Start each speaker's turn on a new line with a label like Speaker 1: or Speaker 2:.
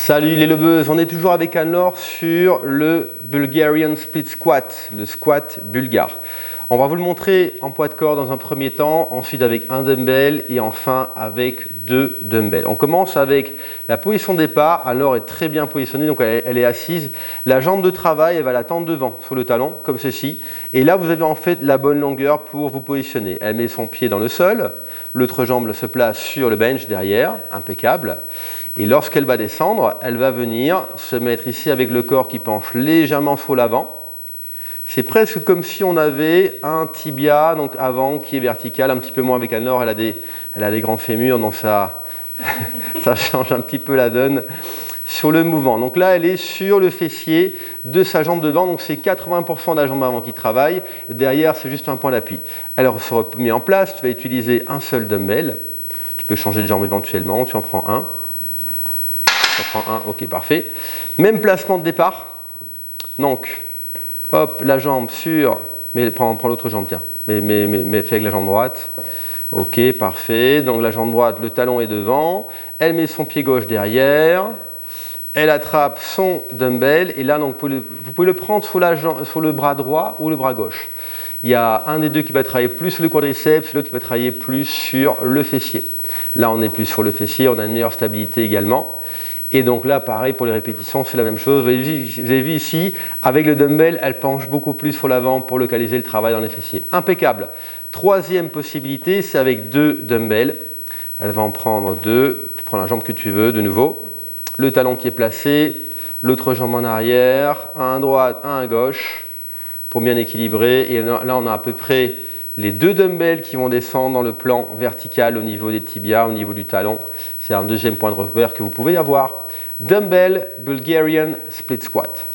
Speaker 1: Salut les lobeuses, on est toujours avec Anne-Laure sur le Bulgarian Split Squat, le squat bulgare. On va vous le montrer en poids de corps dans un premier temps, ensuite avec un dumbbell et enfin avec 2 dumbbells. On commence avec la position de départ. Anne-Laure est très bien positionnée, donc elle est assise. La jambe de travail, elle va la tendre devant sur le talon, comme ceci. Et là, vous avez en fait la bonne longueur pour vous positionner. Elle met son pied dans le sol, l'autre jambe se place sur le bench derrière, impeccable. Et lorsqu'elle va descendre, elle va venir se mettre ici avec le corps qui penche légèrement sur l'avant. C'est presque comme si on avait un tibia donc avant qui est vertical, un petit peu moins avec Anne-Laure, elle a des grands fémurs, donc ça change un petit peu la donne sur le mouvement. Donc là, elle est sur le fessier de sa jambe devant, donc c'est 80% de la jambe avant qui travaille. Derrière, c'est juste un point d'appui. Alors, on se remet en place, tu vas utiliser un seul dumbbell. Tu peux changer de jambe éventuellement, tu en prends un. Tu en prends un, ok, parfait. Même placement de départ. Donc, hop, la jambe sur, mais prends l'autre jambe, tiens, mais fais avec la jambe droite. Ok, parfait. Donc la jambe droite, le talon est devant. Elle met son pied gauche derrière. Elle attrape son dumbbell. Et là, donc, vous pouvez le prendre sur le bras droit ou le bras gauche. Il y a un des deux qui va travailler plus sur le quadriceps, l'autre qui va travailler plus sur le fessier. Là, on est plus sur le fessier, on a une meilleure stabilité également. Et donc là, pareil, pour les répétitions, c'est la même chose. Vous avez vu ici, avec le dumbbell, elle penche beaucoup plus sur l'avant pour localiser le travail dans les fessiers. Impeccable. Troisième possibilité, c'est avec 2 dumbbells. Elle va en prendre 2. Tu prends la jambe que tu veux, de nouveau. Le talon qui est placé, l'autre jambe en arrière, un à droite, un à gauche, pour bien équilibrer. Et là, on a à peu près les 2 dumbbells qui vont descendre dans le plan vertical au niveau des tibias, au niveau du talon. C'est un deuxième point de repère que vous pouvez avoir. Dumbbell Bulgarian Split Squat.